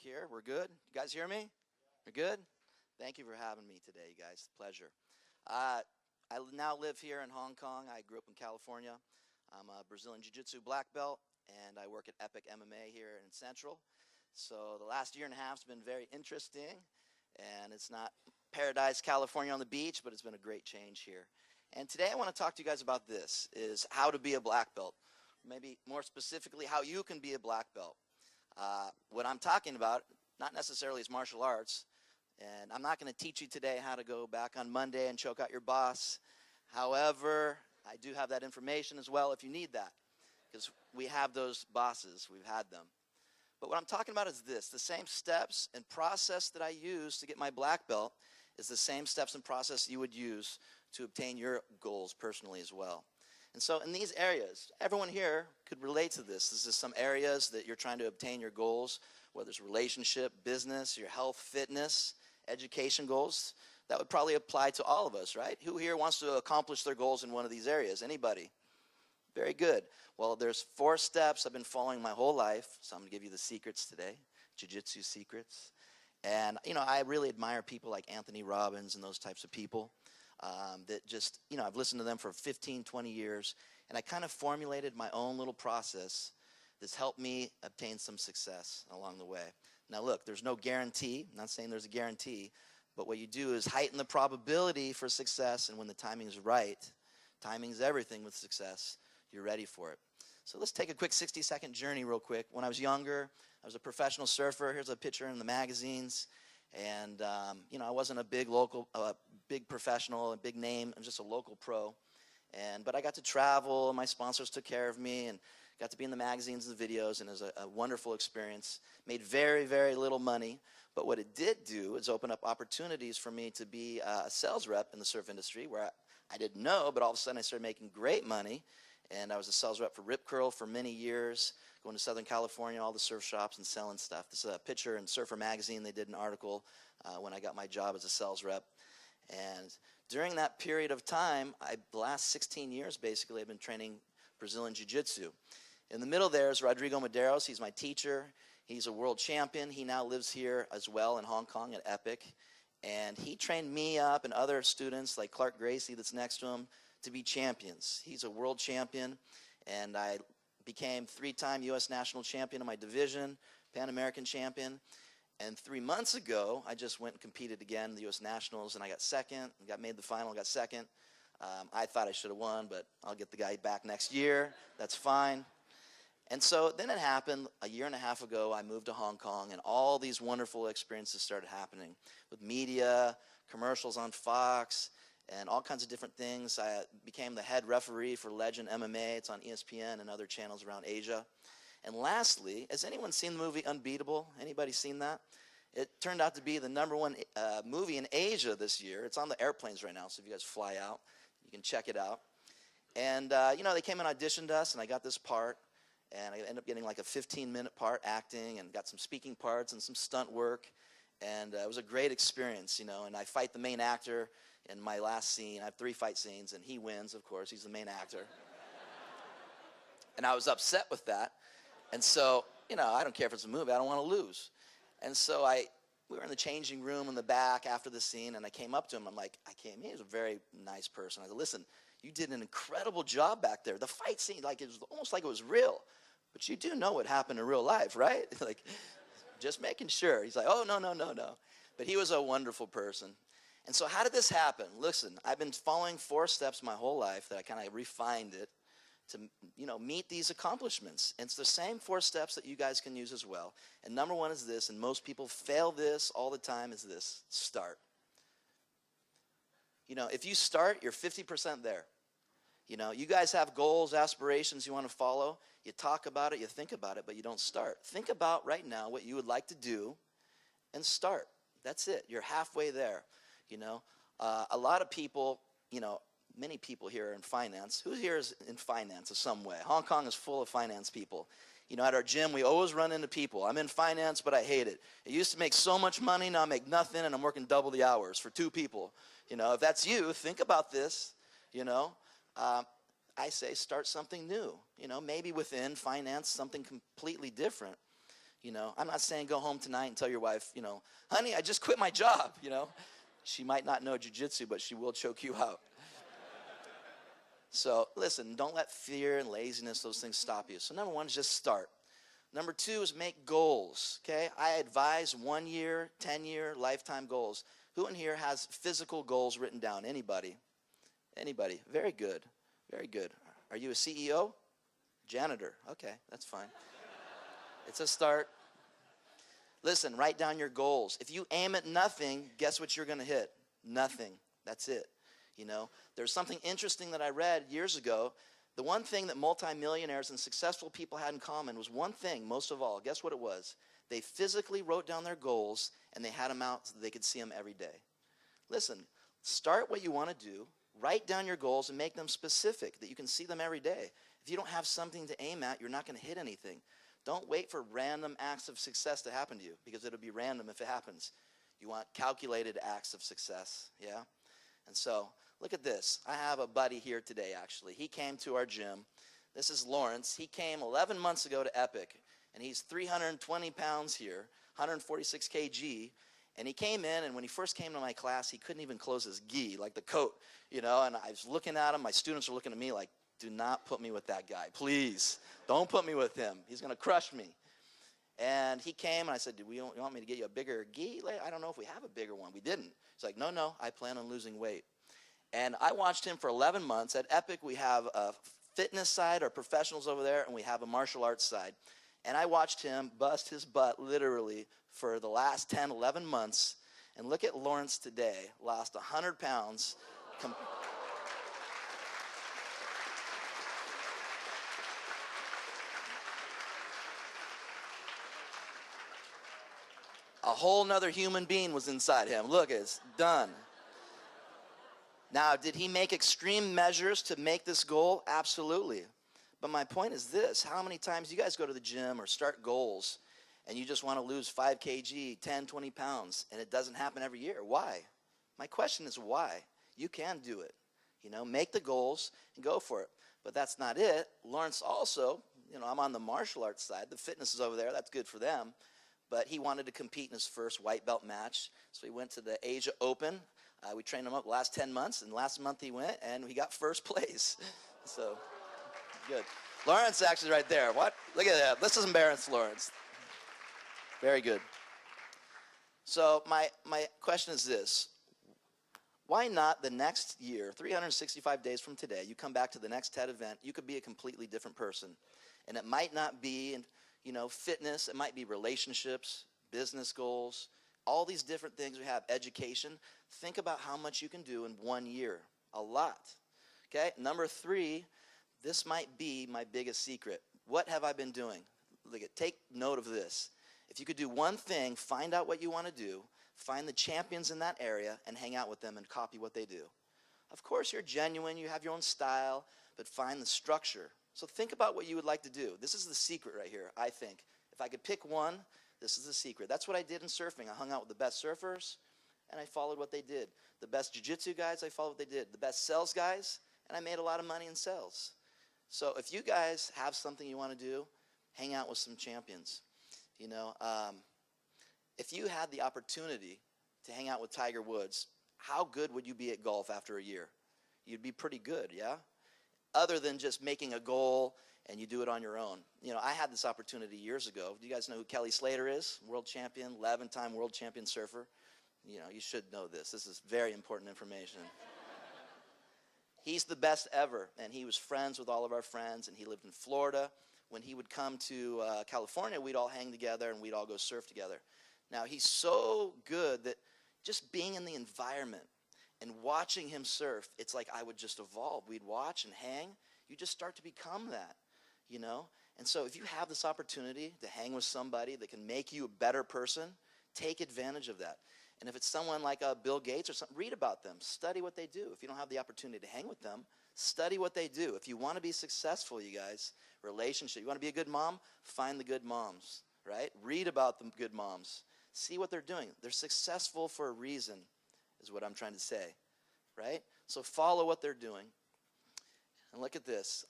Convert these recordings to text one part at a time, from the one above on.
here. We're good. You guys hear me? You're good? Thank you for having me today, you guys. Pleasure. I now live here in Hong Kong. I grew up in California. I'm a Brazilian Jiu-Jitsu black belt, and I work at Epic MMA here in Central. So the last year and a half has been very interesting, and it's not paradise, California on the beach, but it's been a great change here. And today I want to talk to you guys about this, is how to be a black belt. Maybe more specifically, how you can be a black belt. What I'm talking about, not necessarily is martial arts, and I'm not going to teach you today how to go back on Monday and choke out your boss. However, I do have that information as well if you need that, because we have those bosses. We've had them. But what I'm talking about is this. The same steps and process that I use to get my black belt is the same steps and process you would use to obtain your goals personally as well. And so in these areas, everyone here could relate to this. This is some areas that you're trying to obtain your goals, whether it's relationship, business, your health, fitness, education goals. That would probably apply to all of us, right? Who here wants to accomplish their goals in one of these areas? Anybody? Very good. Well, there's 4 steps I've been following my whole life, so I'm going to give you the secrets today, jiu-jitsu secrets. And, I really admire people like Anthony Robbins and those types of people. That just, I've listened to them for 15, 20 years, and I kind of formulated my own little process that's helped me obtain some success along the way. Now, look, there's no guarantee. I'm not saying there's a guarantee, but what you do is heighten the probability for success, and when the timing is right, timing is everything with success, you're ready for it. So let's take a quick 60-second journey real quick. When I was younger, I was a professional surfer. Here's a picture in the magazines. And, I wasn't a big local, big professional, a big name. I was just a local pro. But I got to travel, and my sponsors took care of me, and got to be in the magazines and the videos, and it was a wonderful experience. Made very, very little money. But what it did do is open up opportunities for me to be a sales rep in the surf industry, where I didn't know, but all of a sudden I started making great money. And I was a sales rep for Rip Curl for many years, going to Southern California, all the surf shops, and selling stuff. This is a picture in Surfer Magazine. They did an article when I got my job as a sales rep. And during that period of time, the last 16 years, basically, I've been training Brazilian Jiu-Jitsu. In the middle there is Rodrigo Medeiros. He's my teacher. He's a world champion. He now lives here as well in Hong Kong at Epic. And he trained me up and other students like Clark Gracie that's next to him to be champions. He's a world champion, and I became 3-time U.S. national champion in my division, Pan American champion. And 3 months ago, I just went and competed again in the U.S. Nationals, and I got second. Made the final, got second. I thought I should have won, but I'll get the guy back next year. That's fine. And so then it happened a year and a half ago. I moved to Hong Kong, and all these wonderful experiences started happening with media, commercials on Fox, and all kinds of different things. I became the head referee for Legend MMA. It's on ESPN and other channels around Asia. And lastly, has anyone seen the movie Unbeatable? Anybody seen that? It turned out to be the #1 movie in Asia this year. It's on the airplanes right now, so if you guys fly out, you can check it out. And, they came and auditioned us, and I got this part. And I ended up getting like a 15-minute part acting, and got some speaking parts and some stunt work. And it was a great experience, and I fight the main actor in my last scene. I have 3 fight scenes, and he wins, of course. He's the main actor. And I was upset with that. And so, I don't care if it's a movie. I don't want to lose. And so we were in the changing room in the back after the scene, and I came up to him. I'm like, he was a very nice person. I said, listen, you did an incredible job back there. The fight scene, it was almost like it was real. But you do know what happened in real life, right? Just making sure. He's like, oh, no. But he was a wonderful person. And so how did this happen? Listen, I've been following 4 steps my whole life that I kind of refined it to, meet these accomplishments. And it's the same 4 steps that you guys can use as well. And number 1 is this, and most people fail this all the time, is this: start. If you start, you're 50% there. You guys have goals, aspirations you want to follow. You talk about it, you think about it, but you don't start. Think about right now what you would like to do and start. That's it. You're halfway there. A lot of people, many people here are in finance. Who here is in finance in some way? Hong Kong is full of finance people. At our gym, we always run into people. I'm in finance, but I hate it. I used to make so much money, now I make nothing, and I'm working double the hours for 2 people. If that's you, think about this. I say start something new. Maybe within finance, something completely different. You know, I'm not saying go home tonight and tell your wife, you know, honey, I just quit my job, you know. She might not know jiu-jitsu, but she will choke you out. So listen, don't let fear and laziness, those things stop you. So number one is just start. Number two is make goals, okay? I advise 1 year, 10-year, lifetime goals. Who in here has physical goals written down? Anybody? Anybody? Very good. Very good. Are you a CEO? Janitor. Okay, that's fine. It's a start. Listen, write down your goals. If you aim at nothing, guess what you're going to hit? Nothing. That's it. You know, there's something interesting that I read years ago. The one thing that multimillionaires and successful people had in common was one thing, most of all. Guess what it was? They physically wrote down their goals, and they had them out so they could see them every day. Listen, start what you want to do. Write down your goals and make them specific, that you can see them every day. If you don't have something to aim at, you're not going to hit anything. Don't wait for random acts of success to happen to you, because it'll be random if it happens. You want calculated acts of success, yeah? And so, look at this. I have a buddy here today, actually. He came to our gym. This is Lawrence. He came 11 months ago to Epic, and he's 320 pounds here, 146 kg. And he came in, and when he first came to my class, he couldn't even close his gi, like the coat, you know, and I was looking at him. My students were looking at me like, do not put me with that guy, please. Don't put me with him. He's going to crush me. And he came, and I said, do you want me to get you a bigger gi? I don't know if we have a bigger one. We didn't. He's like, no, I plan on losing weight. And I watched him for 11 months. At Epic, we have a fitness side, our professionals over there, and we have a martial arts side. And I watched him bust his butt literally for the last 10, 11 months. And look at Lawrence today, lost 100 pounds. A whole nother human being was inside him. Look, it's done. Now, did he make extreme measures to make this goal? Absolutely. But my point is this. How many times you guys go to the gym or start goals and you just want to lose 5 kg, 10, 20 pounds, and it doesn't happen every year? Why? My question is why? You can do it. You know, make the goals and go for it. But that's not it. Lawrence also, you know, I'm on the martial arts side. The fitness is over there. That's good for them. But he wanted to compete in his first white belt match. So he went to the Asia Open. We trained him up the last 10 months, and last month he went, and he got first place. So, good. Lawrence actually right there. What? Look at that. This is embarrassed, Lawrence. Very good. So my question is this. Why not the next year, 365 days from today, you come back to the next TED event, you could be a completely different person. And it might not be, you know, fitness. It might be relationships, business goals, all these different things we have, education. Think about how much you can do in 1 year. A lot. Okay? Number 3, this might be my biggest secret. What have I been doing? Look at, take note of this. If you could do one thing, find out what you want to do, find the champions in that area, and hang out with them and copy what they do. Of course, you're genuine, you have your own style, but find the structure. So think about what you would like to do. This is the secret right here, I think. If I could pick one, this is the secret. That's what I did in surfing. I hung out with the best surfers, and I followed what they did. The best jiu-jitsu guys, I followed what they did. The best sales guys, and I made a lot of money in sales. So if you guys have something you want to do, hang out with some champions. You know, if you had the opportunity to hang out with Tiger Woods, how good would you be at golf after a year? You'd be pretty good, yeah? Other than just making a goal and you do it on your own. You know, I had this opportunity years ago. Do you guys know who Kelly Slater is? World champion, 11-time world champion surfer. You know, you should know this. This is very important information. He's the best ever, and he was friends with all of our friends, and he lived in Florida. When he would come to California, we'd all hang together, and we'd all go surf together. Now, he's so good that just being in the environment and watching him surf, it's like I would just evolve. We'd watch and hang. You just start to become that, you know? And so if you have this opportunity to hang with somebody that can make you a better person, take advantage of that. And if it's someone like Bill Gates or something, read about them. Study what they do. If you don't have the opportunity to hang with them, study what they do. If you want to be successful, you guys, relationship, you want to be a good mom, find the good moms, right? Read about the good moms. See what they're doing. They're successful for a reason, is what I'm trying to say, right? So follow what they're doing. And look at this.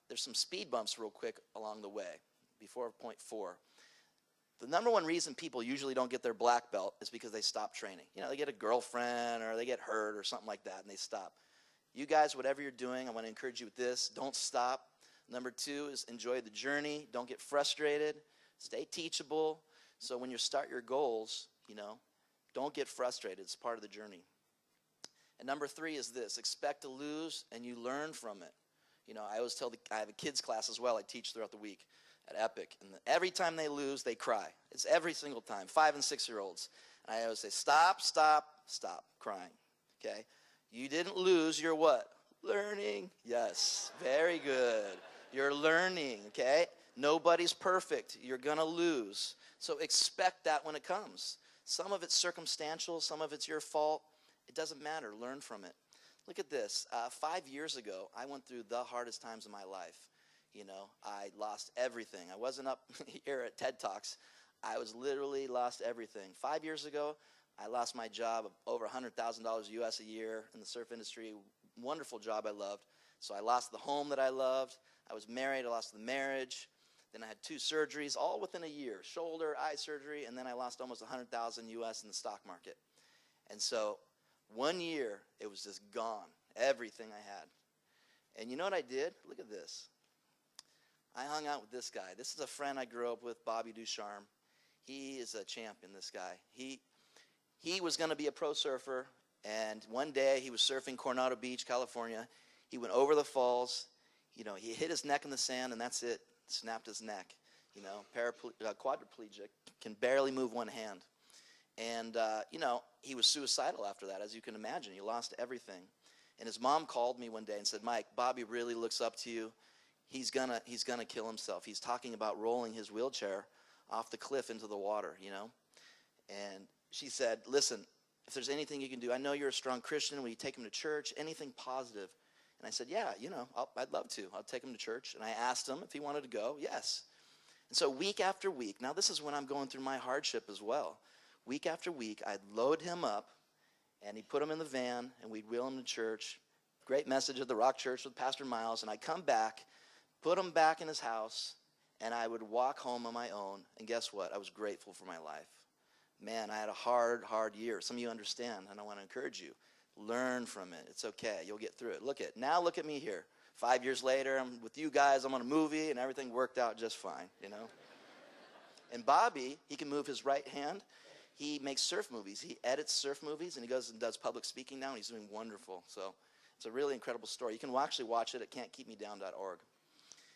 There's some speed bumps real quick along the way before point 4. The number one reason people usually don't get their black belt is because they stop training. You know, they get a girlfriend or they get hurt or something like that and they stop. You guys, whatever you're doing, I want to encourage you with this. Don't stop. Number 2 is enjoy the journey. Don't get frustrated. Stay teachable. So when you start your goals, you know, don't get frustrated. It's part of the journey. And number 3 is this. Expect to lose and you learn from it. You know, I always tell I have a kids class as well I teach throughout the week at Epic. And every time they lose, they cry. It's every single time, 5- and 6-year-olds. And I always say, stop, stop, stop crying, okay? You didn't lose, you're what? Learning. Yes, very good. You're learning, okay? Nobody's perfect. You're going to lose. So expect that when it comes. Some of it's circumstantial. Some of it's your fault. It doesn't matter. Learn from it. Look at this. 5 years ago, I went through the hardest times of my life. You know, I lost everything. I wasn't up here at TED Talks. I was literally lost everything. 5 years ago, I lost my job of over $100,000 US a year in the surf industry. Wonderful job I loved. So I lost the home that I loved. I was married. I lost the marriage. Then I had 2 surgeries, all within a year. Shoulder, eye surgery, and then I lost almost $100,000 US in the stock market. And so 1 year, it was just gone, everything I had. And you know what I did? Look at this. I hung out with this guy. This is a friend I grew up with, Bobby Ducharme. He is a champion, this guy. He was going to be a pro surfer, and one day he was surfing Coronado Beach, California. He went over the falls. You know, he hit his neck in the sand, and that's it. Snapped his neck. You know, quadriplegic, can barely move one hand. And, you know, he was suicidal after that, as you can imagine. He lost everything. And his mom called me one day and said, Mike, Bobby really looks up to you. He's gonna kill himself. He's talking about rolling his wheelchair off the cliff into the water, you know. And she said, listen, if there's anything you can do, I know you're a strong Christian. Will you take him to church? Anything positive? And I said, yeah, you know, I'd love to. I'll take him to church. And I asked him if he wanted to go. Yes. And so week after week, now this is when I'm going through my hardship as well. Week after week, I'd load him up, and he'd put him in the van, and we'd wheel him to church. Great message at the Rock Church with Pastor Miles. And I'd come back, put him back in his house, and I would walk home on my own. And guess what? I was grateful for my life. Man, I had a hard year. Some of you understand, and I want to encourage you. Learn from it. It's okay. You'll get through it. Look at me here. 5 years later, I'm with you guys. I'm on a movie, and everything worked out just fine, you know. And Bobby, he can move his right hand. He makes surf movies. He edits surf movies, and he goes and does public speaking now, and he's doing wonderful. So it's a really incredible story. You can actually watch it at can'tkeepmedown.org.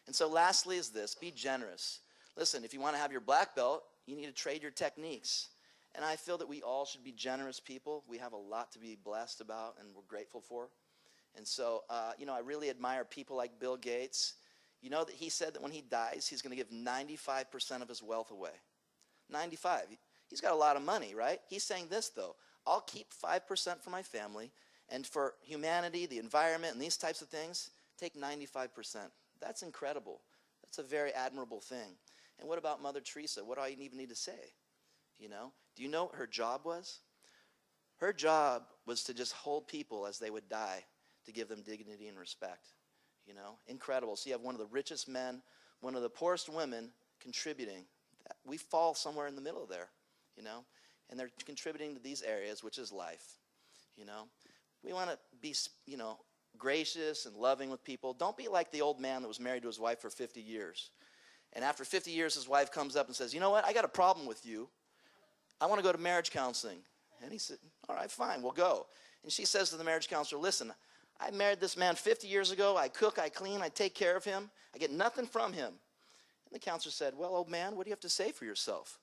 And so lastly is this, be generous. Listen, if you want to have your black belt, you need to trade your techniques. And I feel that we all should be generous people. We have a lot to be blessed about and we're grateful for. And so, you know, I really admire people like Bill Gates. You know that he said that when he dies, he's going to give 95% of his wealth away. 95. He's got a lot of money, right? He's saying this, though. I'll keep 5% for my family, and for humanity, the environment, and these types of things, take 95%. That's incredible. That's a very admirable thing. And what about Mother Teresa? What do I even need to say? You know? Do you know what her job was? Her job was to just hold people as they would die, to give them dignity and respect. You know? Incredible. So you have one of the richest men, one of the poorest women contributing. We fall somewhere in the middle there, you know? And they're contributing to these areas, which is life, you know? We want to be, you know, gracious and loving with people. Don't be like the old man that was married to his wife for 50 years. And after 50 years, his wife comes up and says, you know what, I got a problem with you. I want to go to marriage counseling. And he said, all right, fine, we'll go. And she says to the marriage counselor, listen, I married this man 50 years ago. I cook, I clean, I take care of him. I get nothing from him. And the counselor said, well, old man, what do you have to say for yourself?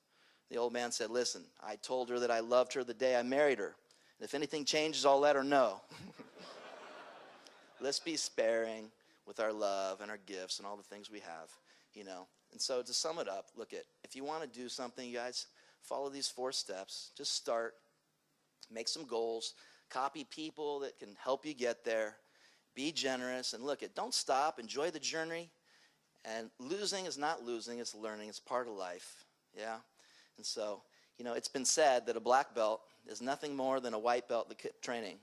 The old man said, listen, I told her that I loved her the day I married her. And if anything changes, I'll let her know. Let's be sparing with our love and our gifts and all the things we have, you know. And so to sum it up, look at, if you want to do something, you guys, follow these 4 steps. Just start. Make some goals. Copy people that can help you get there. Be generous. And look at, don't stop. Enjoy the journey. And losing is not losing. It's learning. It's part of life. Yeah? And so, you know, it's been said that a black belt is nothing more than a white belt that kept training.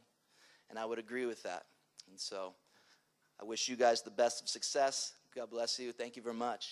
And I would agree with that. And so I wish you guys the best of success. God bless you. Thank you very much.